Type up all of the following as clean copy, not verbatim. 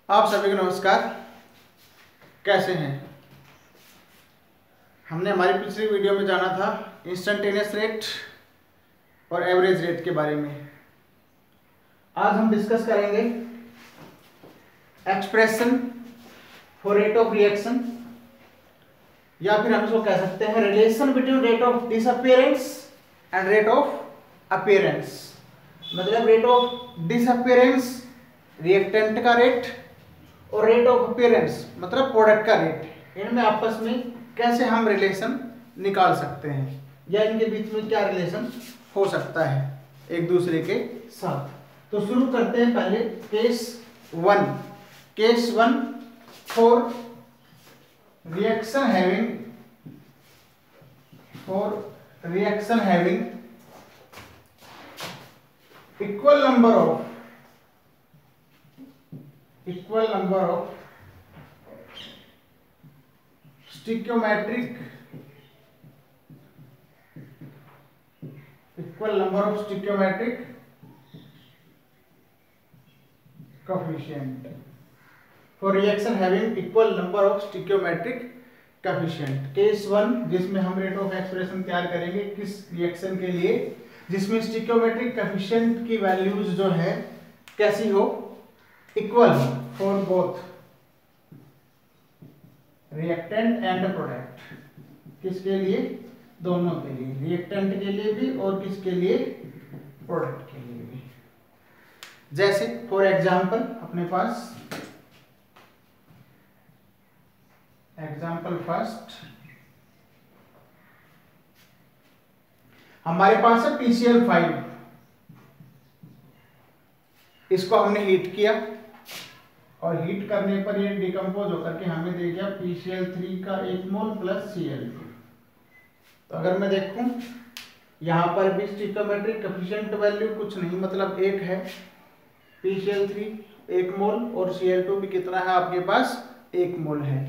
आप सभी को नमस्कार। कैसे हैं? हमने हमारी पिछली वीडियो में जाना था इंस्टेंटेनियस रेट और एवरेज रेट के बारे में। आज हम डिस्कस करेंगे expression for rate of reaction, या फिर हम इसको कह सकते हैं relation between rate of disappearance and rate of appearance. मतलब रेट ऑफ डिसअपीयरेंस रिएक्टेंट का रेट और रेट ऑफ अपीयरेंस मतलब प्रोडक्ट का रेट, इनमें आपस में कैसे हम रिलेशन निकाल सकते हैं या इनके बीच में क्या रिलेशन हो सकता है एक दूसरे के साथ। तो शुरू करते हैं पहले case one. Case one for reaction having equal number of stoichiometric coefficient for reaction having equal number of stoichiometric coefficient। Case one जिसमें हम रेट ऑफ एक्सप्रेशन तैयार करेंगे किस रिएक्शन के लिए, जिसमें स्टिक्योमेट्रिक कोएफिशिएंट की वैल्यूज जो है कैसी हो, equal for both reactant and product. किसके लिए? दोनों के लिए, रिएक्टेंट के लिए भी और किसके लिए? प्रोडक्ट के लिए भी। जैसे फॉर एग्जांपल अपने पास एग्जांपल फर्स्ट, हमारे पास है PCl5। इसको हमने हीट किया और हीट करने पर ये डिकम्पोज होकर के हमें दे गया PCl3 का 1 मोल प्लस Cl2। तो अगर मैं देखूं यहां पर भी स्टिक्योमेट्रिक कोएफिशिएंट वैल्यू कुछ नहीं मतलब 1 है, PCl3 1 मोल और Cl2 भी कितना है आपके पास? 1 मोल है।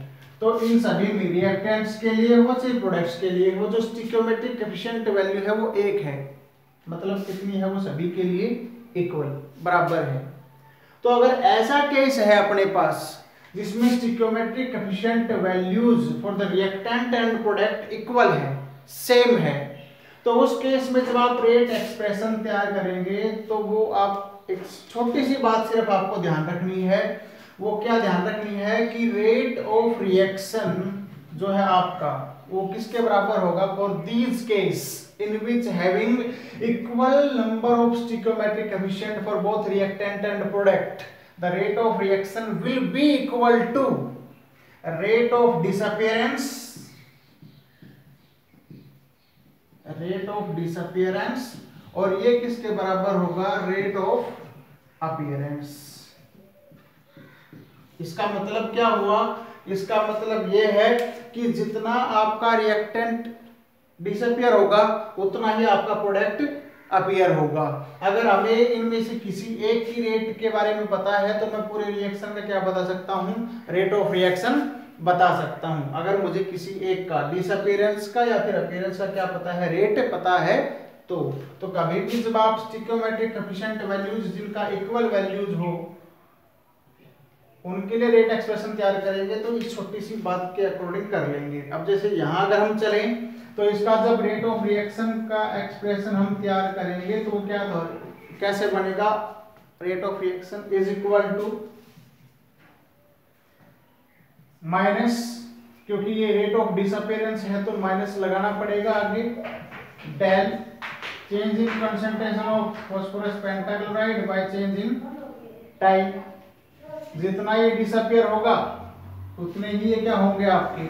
तो इन सभी में रिएक्टेंट्स के लिए हो चाहे प्रोडक्ट्स के लिए हो, जो स्टिक्योमेट्रिक कोएफिशिएंट वैल्यू है वो 1 है, मतलब कितनी है वो सभी के लिए इक्वल बराबर है। तो अगर ऐसा केस है अपने पास जिसमें stoichiometric coefficient values for the reactant and product equal है, सेम है, तो उस केस में जब आप रेट एक्सप्रेशन तैयार करेंगे तो वो आप एक छोटी सी बात सिर्फ आपको ध्यान रखनी है। वो क्या ध्यान रखनी है कि रेट ऑफ रिएक्शन जो है आपका वो किसके बराबर होगा? For these case in which having equal number of stoichiometric coefficient for both reactant and product, the rate of reaction will be equal to rate of disappearance और ये किसके बराबर होगा? Rate of appearance. इसका मतलब क्या हुआ? इसका मतलब ये है कि जितना आपका रिएक्टेंट डिसअपियर होगा उतना ही आपका प्रोडक्ट अपीयर होगा। अगर हमें इनमें से किसी एक की रेट के बारे में पता है तो मैं पूरे रिएक्शन का क्या बता सकता हूं? रेट ऑफ रिएक्शन बता सकता हूं। अगर मुझे किसी एक का डिसअपियरेंस का या फिर अपीयरेंस का क्या पता है, रेट पता है, तो कभी भी जब आप स्टिक्योमेट्रिक कोएफिशिएंट वैल्यूज जिनका इक्वल वैल्यूज हो उनके लिए रेट एक्सप्रेशन तैयार करेंगे तो इस छोटी सी बात के अकॉर्डिंग कर लेंगे। अब जैसे यहां अगर हम चलें तो इसका जब रेट ऑफ रिएक्शन का एक्सप्रेशन हम तैयार करेंगे तो वो क्या कैसे बनेगा? Rate of reaction is equal to minus, क्योंकि ये रेट ऑफ डिसअपीयरेंस है तो माइनस लगाना पड़ेगा आगे, del change in concentration of phosphorus pentachloride by change in time. जितना ये डिसअपियर होगा उतने ही ये क्या होंगे आपके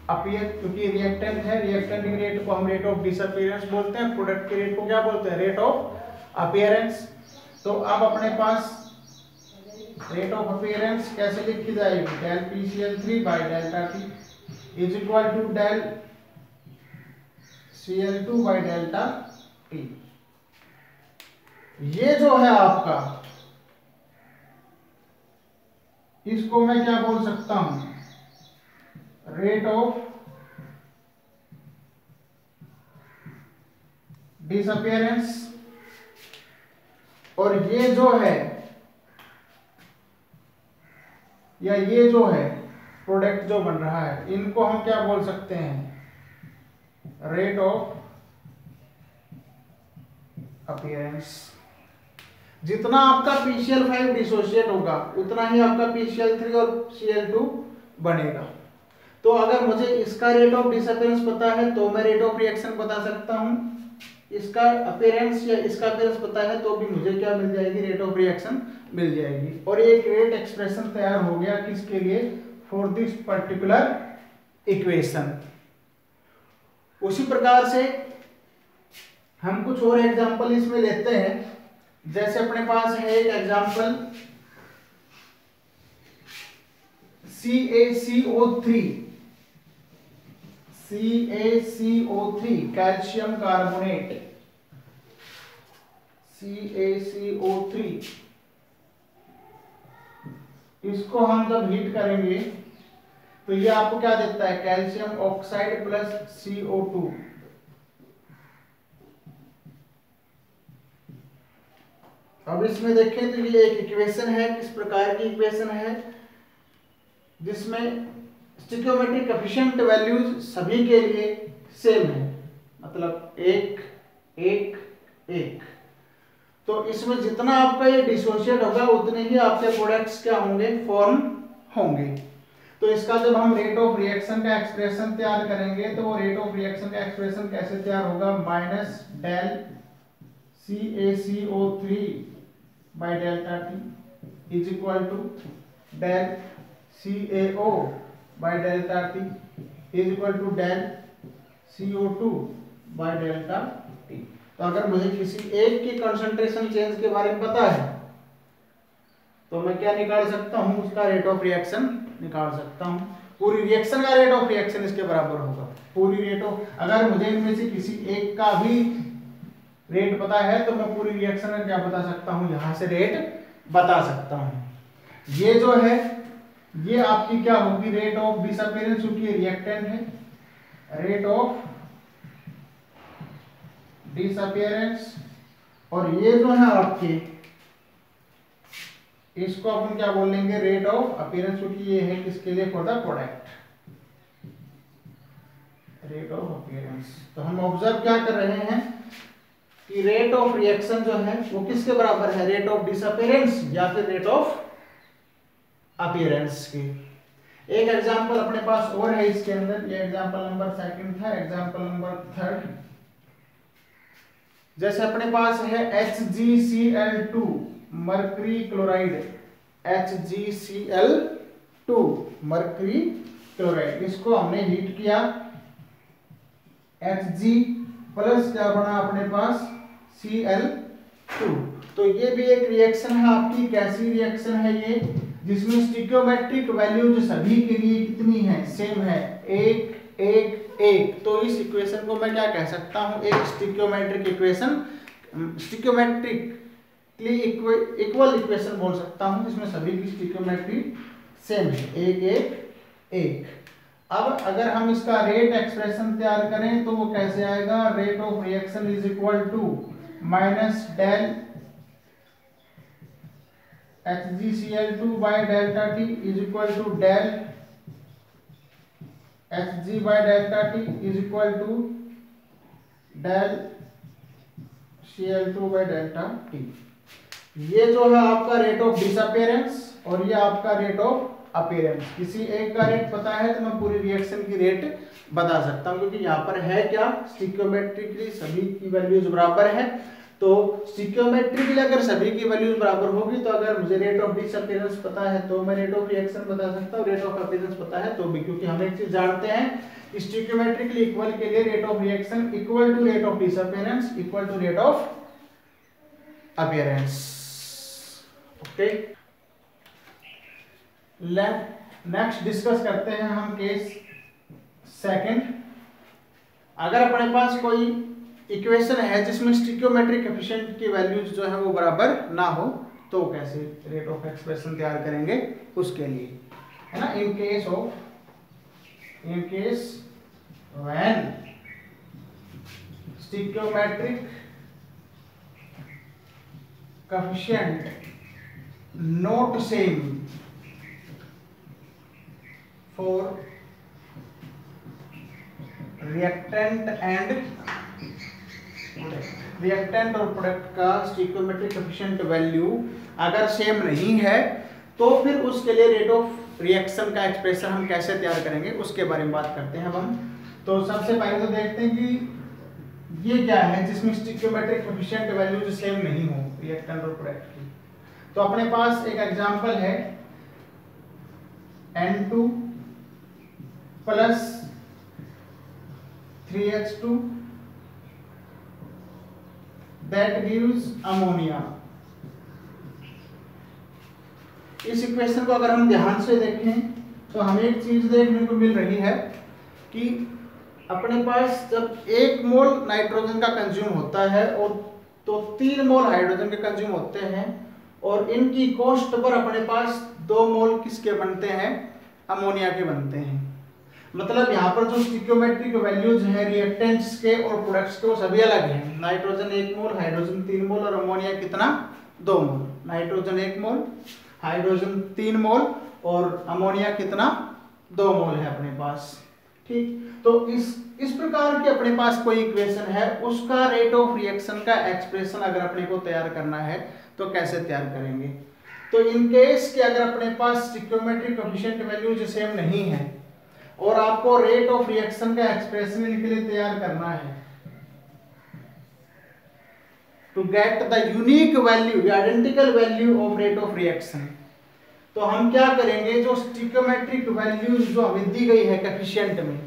अपीयर, क्योंकि रिएक्टेंट है, रिएक्टेंट के रेट को हम रेट ऑफ डिसअपीयरेंस बोलते हैं, प्रोडक्ट के रेट को क्या बोलते हैं? Rate of appearance. तो अब अपने पास रेट ऑफ अपीयरेंस कैसे लिखी जाएगी? Del PCl3 by delta T is equal to del Cl2 by delta T। ये जो है आपका, इसको मैं क्या बोल सकता हूं? Rate of disappearance. और ये जो है या ये जो है प्रोडक्ट जो बन रहा है, इनको हम क्या बोल सकते हैं, रेट ऑफ अपीयरेंस। जितना आपका PCl5 डिसोशिएट होगा उतना ही आपका PCl3 और Cl2 बनेगा। तो अगर मुझे इसका रेट ऑफ डिसअपीयरेंस पता है तो मैं रेट ऑफ रिएक्शन बता सकता हूं, इसका अपीयरेंस या इसका अपीयरेंस पता है तो भी मुझे क्या मिल जाएगी, रेट ऑफ रिएक्शन मिल जाएगी। और एक रेट एक्सप्रेशन तैयार हो गया किसके लिए, फॉर दिस पर्टिकुलर इक्वेशन। उसी प्रकार से हम कुछ और एग्जांपल इसमें लेते हैं। जैसे अपने पास है एक example CaCO3 calcium carbonate, CaCO3, इसको हम जब हीट करेंगे तो ये आपको क्या देता है, कैल्शियम ऑक्साइड प्लस CO2। अब इसमें देखें तो ये एक इक्वेशन है, किस प्रकार की इक्वेशन है, जिसमें स्टिक्योमेट्रिक कोएफिशिएंट वैल्यूज सभी के लिए सेम है, मतलब 1 1 1। तो इसमें जितना आपका ये डिसोशिएट होगा उतने ही आपके प्रोडक्ट्स क्या होंगे, फॉर्म होंगे। तो इसका जब हम रेट ऑफ रिएक्शन का एक्सप्रेशन तैयार करेंगे तो वो रेट ऑफ रिएक्शन का एक्सप्रेशन कैसे तैयार होगा, minus del CaCO3 by delta T is equal to del CaO by delta T is equal to del CO2 by delta T। तो अगर मुझे किसी एक की कंसंट्रेशन चेंज के बारे में पता है तो मैं क्या निकाल सकता हूँ, उसका रेट ऑफ रिएक्शन निकाल सकता हूँ। पूरी रिएक्शन का रेट ऑफ रिएक्शन इसके बराबर होगा। पूरी रेट ऑफ, अगर मुझे इनमें से किसी एक का भी रेट पता है तो मैं पूरी रिएक्शन का क्या बता सकता हूं, यहां से रेट बता सकता हूं। ये जो है ये आपकी क्या होगी, रेट ऑफ डिसअपीयरेंस, क्योंकि रिएक्टेंट है, रेट ऑफ डिसअपीयरेंस। और ये जो है आपके, इसको अपन क्या बोल लेंगे, रेट ऑफ अपीयरेंस, क्योंकि ये है किसके लिए, for the product, rate of appearance. तो हम ऑब्जर्व क्या कर रहे हैं कि रेट ऑफ रिएक्शन जो है वो किसके बराबर है, रेट ऑफ डिसअपीयरेंस या फिर रेट ऑफ अपीयरेंस की। एक एग्जांपल अपने पास और है इसके अंदर, ये एग्जांपल नंबर 2 था। एग्जांपल नंबर 3, जैसे अपने पास है HgCl2 mercury chloride, HgCl2 mercury chloride, इसको हमने हीट किया, Hg प्लस क्या बना अपने पास, Cl2। तो ये भी एक रिएक्शन है आपकी। कैसी रिएक्शन है ये, जिसमें स्टिक्योमेट्रिक वैल्यूज सभी के लिए कितनी है, सेम है, 1 1 1। तो इस इक्वेशन को मैं क्या कह सकता हूं, एक स्टिक्योमेट्रिक इक्वेशन, स्टिक्योमेट्रिकली इक्वल इक्वेशन बोल सकता हूं, जिसमें सभी की स्टिक्योमेट्री सेम है, 1 1 1। अब अगर हम इसका रेट एक्सप्रेशन तैयार करें तो वो कैसे आएगा, rate of reaction is equal to minus del HgCl2 by delta T is equal to del Hg by delta T is equal to del Cl2 by delta T। ये जो है आपका रेट ऑफ डिसअपीयरेंस और ये आपका rate of appearance. किसी एक का रेट पता है तो मैं पूरी रिएक्शन की रेट बता सकता हूं, क्योंकि यहाँ पर है क्या, स्टिक्योमेट्रिकली सभी की वैल्यूज बराबर है। तो स्टिक्योमेट्रिकली अगर सभी की वैल्यूज बराबर होगी तो अगर मुझे रेट ऑफ डिसअपीयरेंस पता है तो मैं रेट ऑफ रिएक्शन बता सकता हूँ, रेट ऑफ अपीयरेंस पता है तो भी, क्योंकि हम एक चीज जानते हैं, स्टिक्योमेट्रिकली इक्वल के लिए rate of reaction equal to rate of disappearance equal to rate of appearance. Okay, next discuss करते हैं हम केस सेकंड। अगर अपने पास कोई इक्वेशन है जिसमें स्टिक्योमेट्रिक कोएफिशिएंट की वैल्यूज जो है वो बराबर ना हो तो कैसे रेट ऑफ एक्सप्रेशन तैयार करेंगे उसके लिए, है ना। In case when stoichiometric coefficient not same for reactant और प्रोडक्ट का स्टोइकियोमेट्रिक कोएफिशिएंट वैल्यू अगर सेम नहीं है तो फिर उसके लिए रेट ऑफ रिएक्शन का एक्सप्रेशन हम कैसे तैयार करेंगे उसके बारे में बात करते हैं अब हम। तो सबसे पहले तो देखते हैं कि ये क्या है जिसमें स्टोइकियोमेट्रिक कोएफिशिएंट वैल्यू जो सेम नहीं हो रिएक्टेंट और प्रोडक्ट की। तो अपने पास एक एग्जांपल है N2 plus 3H2 that gives ammonia। इस इक्वेशन को अगर हम ध्यान से देखें तो हमें एक चीज देखने को मिल रही है कि अपने पास जब 1 मोल नाइट्रोजन का कंज्यूम होता है और तो 3 मोल हाइड्रोजन के कंज्यूम होते हैं और इनकी कॉस्ट पर अपने पास 2 मोल किसके बनते हैं, अमोनिया के बनते हैं। मतलब यहाँ पर जो स्टोइकियोमेट्रिक वैल्यूज हैं रिएक्टेंट्स के और प्रोडक्ट्स के वो सभी अलग हैं। नाइट्रोजन 1 मोल, हाइड्रोजन 3 मोल और अमोनिया कितना 2 मोल। नाइट्रोजन 1 मोल, हाइड्रोजन 3 मोल और अमोनिया कितना 2 मोल है अपने पास। ठीक, तो इस प्रकार की अपने पास कोई इक्वेशन है उसका रेट ऑफ रिएक्शन का एक्सप्रेशन अगर अपने को तैयार करना है तो कैसे तैयार करेंगे। तो इन केस कि अगर अपने पास स्टोइकियोमेट्रिक कोएफिशिएंट वैल्यू जो सेम नहीं है और आपको रेट ऑफ रिएक्शन का एक्सप्रेशन इनके लिए तैयार करना है to get the unique value, identical value of rate of reaction, तो हम क्या करेंगे जो स्टोइकियोमेट्रिक वैल्यूज जो हमें दी गई है कोएफिशिएंट में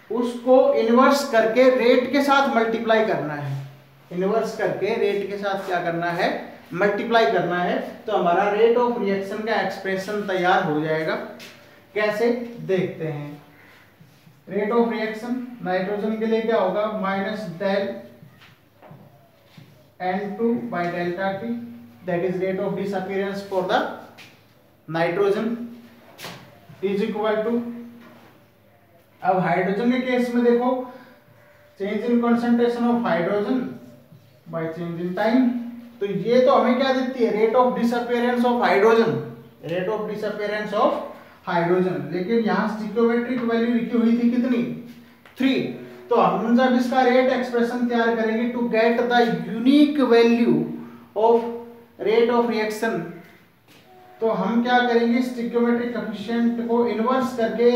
उसको इनवर्स करके रेट के साथ मल्टीप्लाई करना है। इनवर्स करके रेट के साथ क्या करना है, मल्टीप्लाई करना है, तो हमारा रेट ऑफ रिएक्शन का एक्सप्रेशन तैयार हो जाएगा। कैसे देखते हैं। रेट ऑफ रिएक्शन नाइट्रोजन के लिए क्या होगा, minus del N2 by delta T, that is rate of disappearance for the nitrogen is equal to, अब हाइड्रोजन के केस में देखो change in concentration of hydrogen bye change in time, तो ये तो हमें क्या देती है, rate of disappearance of hydrogen, rate of disappearance of hydrogen. लेकिन यहाँ स्टोइकियोमेट्रिक वैल्यू लिखी हुई थी कितनी, 3। तो हम जब इसका रेट एक्सप्रेशन तैयार करेंगे to get the unique value of rate of reaction, तो हम क्या करेंगे स्टोइकियोमेट्रिक कोएफिशिएंट को इनवर्स करके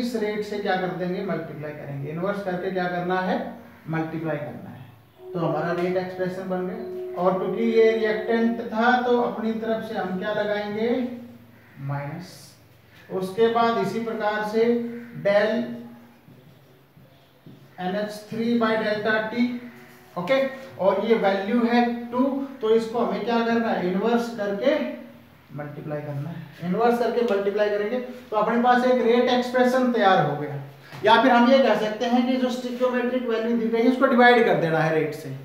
इस रेट से क्या कर देंगे, मल्टीप्लाई करेंगे। इनवर्स करके क्या करना है, मल्टीप्लाई करना है, तो हमारा रेट एक्सप्रेशन बन गया। और क्योंकि ये रिएक्टेंट था तो अपनी तरफ से हम क्या लगाएंगे, माइनस। उसके बाद इसी प्रकार से del NH3 by delta T, okay, और ये वैल्यू है 2, तो इसको हमें क्या करना है, इनवर्स करके मल्टीप्लाई करना है। इनवर्स करके मल्टीप्लाई करेंगे तो अपने पास एक रेट एक्सप्रेशन तैयार हो गया। या फिर हम ये कह सकते हैं कि जो स्टोइकियोमेट्रिक वैल्यू दी गई है उसको डिवाइड कर देना है रेट से।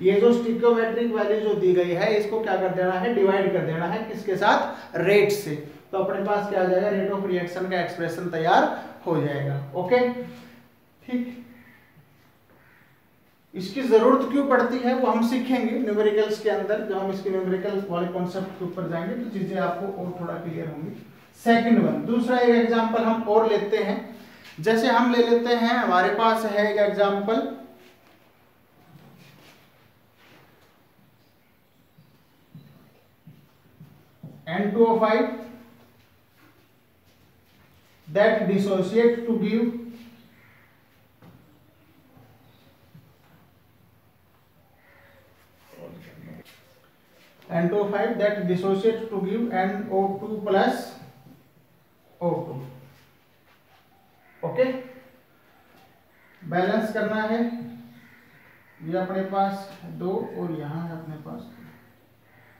ये जो स्टोइकियोमेट्रिक वैल्यू जो दी गई है इसको क्या कर देना है, डिवाइड कर देना है किसके साथ, रेट से। तो अपने पास क्या आ जाएगा, रेट ऑफ रिएक्शन का एक्सप्रेशन तैयार हो जाएगा। ओके, ठीक। इसकी जरूरत क्यों पड़ती है वो हम सीखेंगे न्यूमेरिकल्स के अंदर। जब हम इसके न्यूमेरिकल वाले कॉन्सेप्ट के ऊपर जाएंगे तो चीजें आपको और थोड़ा क्लियर होंगी। सेकंड वन, दूसरा एक एग्जांपल हम और लेते हैं। जैसे हम ले लेते हैं, हमारे पास है एक example N2O5 that dissociate to give N2O5 that dissociates to give NO2 plus O2। Okay, balance करना है, ये अपने पास 2 और यहाँ है अपने पास।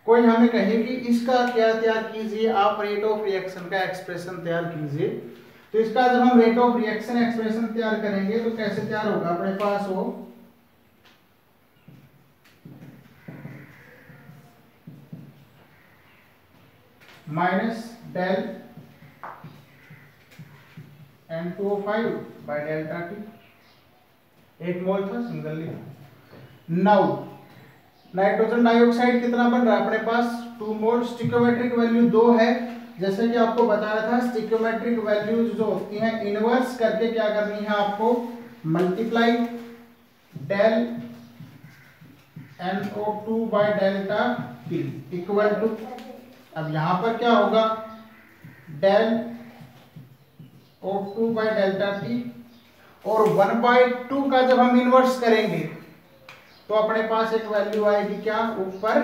कोई हमें कहे कि इसका क्या तैयार कीजिए, आप रेट ऑफ रिएक्शन का एक्सप्रेशन तैयार कीजिए। तो इसका जब हम रेट ऑफ रिएक्शन एक्सप्रेशन तैयार करेंगे तो कैसे तैयार होगा, अपने पास वो minus del N2O5 by delta T, 1 mole था सिंगल लिया। नाउ नाइट्रोजन डाइऑक्साइड कितना बन रहा है अपने पास, 2 मोल। स्टोइकियोमेट्रिक वैल्यू 2 है जैसे कि आपको बताया था स्टिक्योमेट्रिक वैल्यूज जो होती हैं इनवर्स करके क्या करनी है आपको, multiply del NO2 by delta T equal to, अब यहां पर क्या होगा, del O2 bye delta T और 1/2 का जब हम इनवर्स करेंगे तो अपने पास एक वैल्यू आएगी क्या, ऊपर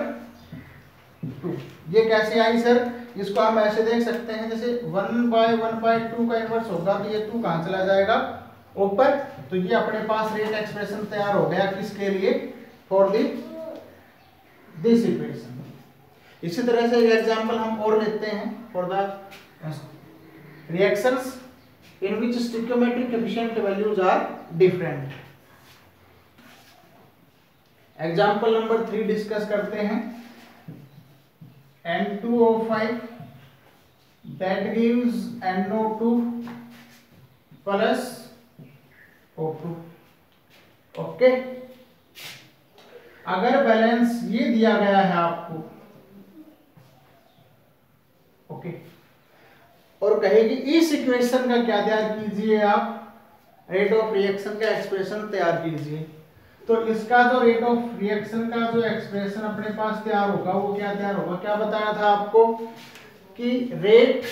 2। ये कैसे आई सर, इसको हम ऐसे देख सकते हैं जैसे 1/1/2 का इनवर्स होगा तो ये 2 कहां चला जाएगा, ऊपर। तो ये अपने पास रेट एक्सप्रेशन तैयार हो गया किसके लिए, फॉर दिस इक्वेशन। इसी तरह से एक एग्जांपल हम और लेते हैं for the reactions in which stoichiometric coefficient values are different. Example number 3 discuss करते हैं। N2O5 that gives NO2 plus O2। Okay, अगर बैलेंस ये दिया गया है आपको, ओके, और कहेगी इस इक्वेशन का क्या तैयार कीजिए, आप रेट ऑफ रिएक्शन का एक्सप्रेशन तैयार कीजिए। तो इसका जो रेट ऑफ रिएक्शन का जो एक्सप्रेशन अपने पास तैयार होगा वो क्या तैयार होगा, क्या बताया था आपको कि रेट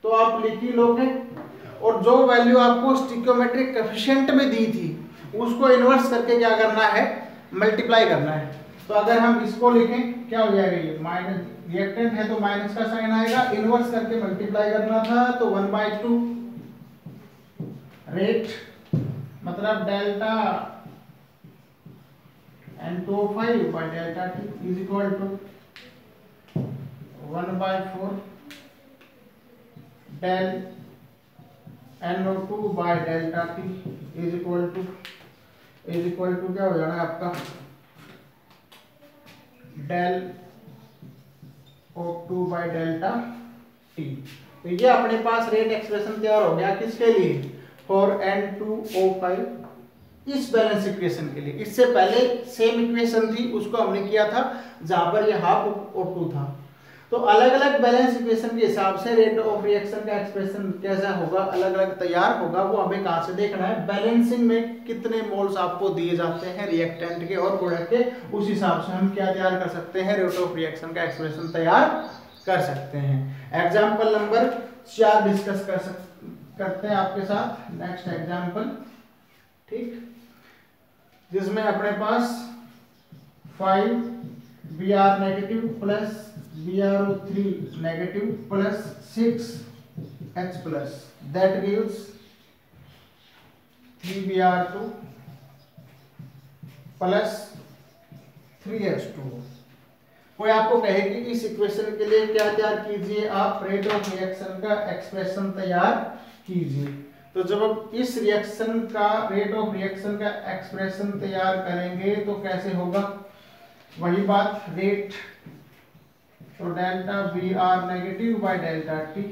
तो आप लिख ही लोगे और जो वैल्यू आपको स्टिक्योमेट्रिक कोएफिशिएंट में दी थी उसको इन्वर्स करके क्या करना है, मल्टीप्लाई करना है। तो अगर हम इसको लिखें क्या हो जाएगा, ये माइनस, रिएक्टेंट है तो माइनस का साइन आएगा, इन्वर्स करके मल्टीप्लाई करना था तो 1/2 रेट मतलब delta N2O5 by delta T is equal to 1/4 del NO2 by delta T is equal to क्या हो जाना है आपका, del O2 by delta T। तो ये अपने पास रेट एक्सप्रेशन तैयार हो गया किसके लिए, फॉर N2O5 इस बैलेंस इक्वेशन के लिए। इससे पहले सेम इक्वेशन थी उसको हमने किया था जहां पर ये हाफ O2 था। तो अलग अलग बैलेंस इक्वेशन के हिसाब से रेट ऑफ रिएक्शन का एक्सप्रेशन कैसा होगा, अलग अलग तैयार होगा, वो हमें कहां से देखना है, बैलेंसिंग में कितने मोल्स आपको दिए जाते हैं रिएक्टेंट के और प्रोडक्ट के, उस हिसाब से हम क्या तैयार कर सकते हैं, रेट ऑफ रिएक्शन का एक्सप्रेशन तैयार कर सकते हैं। एग्जाम्पल नंबर 4 डिस्कस करते हैं आपके साथ, नेक्स्ट एग्जाम्पल, ठीक, जिसमें अपने पास 5Br negative plus BrO3 negative plus 6H plus that gives 3Br2 plus 3H2। कोई आपको कहे कि इस इक्वेशन के लिए क्या तैयार कीजिए, आप रेट ऑफ रिएक्शन का एक्सप्रेशन तैयार कीजिए। तो जब आप इस रिएक्शन का रेट ऑफ रिएक्शन का एक्सप्रेशन तैयार करेंगे तो कैसे होगा, वही बात, रेट तो delta Br negative by delta T,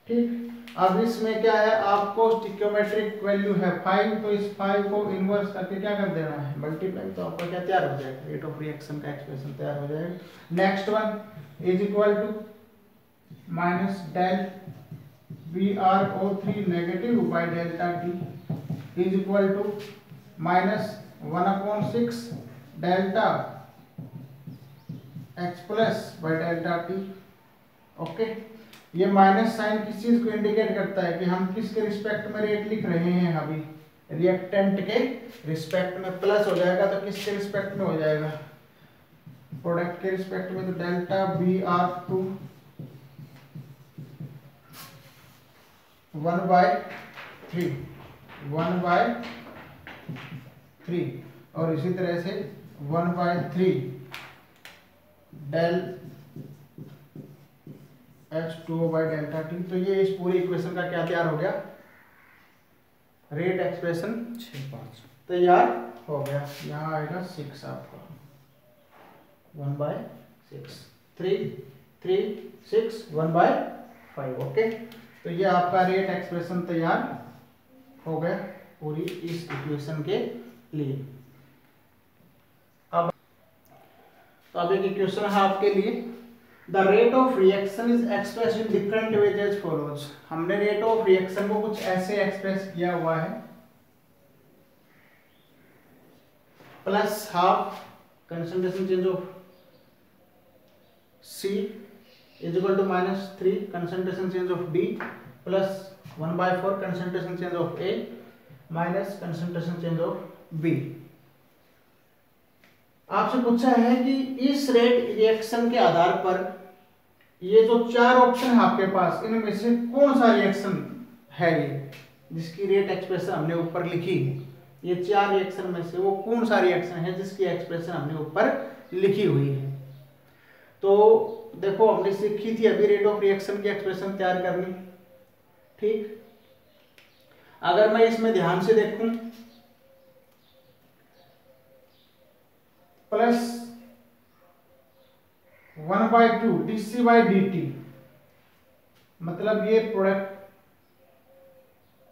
ठीक। अब इसमें क्या है, आपको स्टिक्योमेट्रिक वैल्यू है 5, तो इस 5 को इनवर्स करके क्या कर देना है, मल्टीप्लाई, तो आपका क्या तैयार हो जाएगा, रेट ऑफ रिएक्शन का एक्सप्रेशन तैयार हो जाएगा। Next one is equal to minus del BrO3 negative by delta T is equal to minus 1/6 delta H plus by delta T। Okay, ये माइनस साइन किस चीज को इंडिकेट करता है कि हम किसके रिस्पेक्ट में रेट लिख रहे हैं, अभी रिएक्टेंट के रिस्पेक्ट में, प्लस हो जाएगा तो किसके रिस्पेक्ट में हो जाएगा, प्रोडक्ट के रिस्पेक्ट में, तो डेल्टा Br2 1/3 और इसी तरह से 1/3 del H2O bye delta T। तो ये इस पूरी इक्वेशन का क्या तैयार हो गया, रेट एक्सप्रेशन 6/5 तैयार हो गया। यहाँ आएगा 6 आपका 1/6 3 3 6 1/5। ओके, तो ये आपका रेट एक्सप्रेशन तैयार हो गया पूरी इस इक्वेशन के लिए। अब एक इक्वेशन है आपके लिए, the rate of reaction is express in different ways as follows. हमने रेट ऑफ रिएक्शन को कुछ ऐसे एक्सप्रेस किया हुआ है, plus half concentration change of C is equal to -3 concentration change of D plus 1/4 concentration change of A minus concentration change of B। आपसे पूछा है कि इस रेट रिएक्शन के आधार पर ये जो चार ऑप्शन है आपके पास, इनमें से कौन सा रिएक्शन है ये जिसकी रेट एक्सप्रेशन हमने ऊपर लिखी है। ये चार रिएक्शन में से वो कौन सा रिएक्शन है जिसकी एक्सप्रेशन हमने ऊपर लिखी हुई है। तो देखो हमने सीखी थी अभी रेट ऑफ रिएक्शन की एक्सप्रेशन तैयार करनी, ठीक। अगर मैं इसमें ध्यान से देखूं, प्लस 1/2 dC/dt, मतलब ये प्रोडक्ट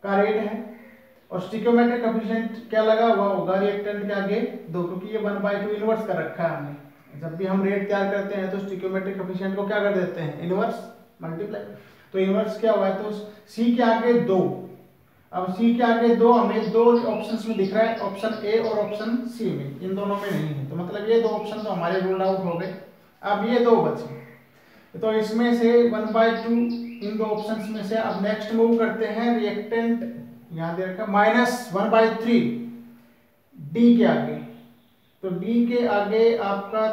का रेट है और स्टिक्योमेट्रिक कोएफिशिएंट क्या लगा हुआ होगा रिएक्टेंट के आगे 2, क्योंकि ये 1/2 इनवर्स कर रखा है हमने। जब भी हम रेट तैयार करते हैं तो स्टिक्योमेट्रिक कोएफिशिएंट को क्या कर देते हैं, इनवर्स मल्टीप्लाई। तो इनवर्स क्या हुआ है, तो C के आगे 2, अब C के आगे 2 हमें दो ऑप्शंस में दिख रहा है, ऑप्शन A और ऑप्शन C में, इन दोनों में नहीं है, तो मतलब ये दो ऑप्शन तो हमारे रूल्ड आउट हो गए। अब ये दो बचे, तो इसमें से 1/2 इन दो ऑप्शंस में से अब नेक्स्ट मूव करते हैं रिएक्टेंट, यहां दे रखा -1/3 D के आगे, तो D के आगे आपका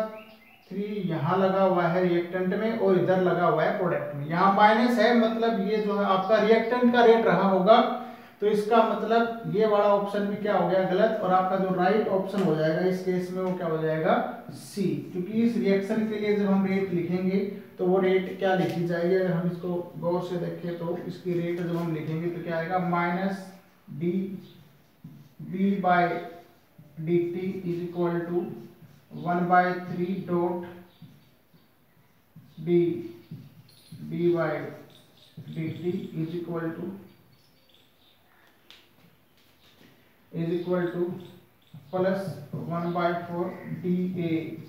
3 यहाँ लगा हुआ है रिएक्टेंट में और इधर लगा हुआ है प्रोडक्ट में, यहाँ माइनस है, मतलब ये जो है आपका रिएक्टेंट का रेट रहा होगा, तो इसका मतलब ये वाला ऑप्शन भी क्या हो गया, गलत, और आपका जो राइट ऑप्शन हो जाएगा इस केस में वो क्या हो जाएगा, C। क्योंकि इस रिएक्शन के लिए जब हम रेट लिखेंगे तो वो रेट क्या लिखी जाएगी, अगर हम इसको गौर से देखें तो इसकी रेट जब हम लिखेंगे तो क्या आएगा, -dB/dt is equal to 1/3 dot dB/dt is equal to plus 1/4 dA/dt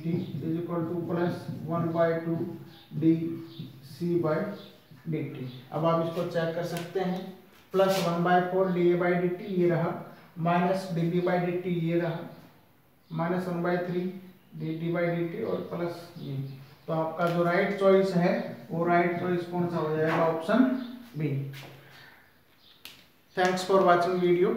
is equal to plus 1/2 dC/dt। अब आप इसको चेक कर सकते हैं, प्लस 1/4 dA/dt ये रहा, माइनस dB/dt ये रहा, -1/3 dT/dt और प्लस ये। तो आपका जो राइट चॉइस है वो राइट चॉइस कौन सा हो जाएगा, option B. Thanks for watching video.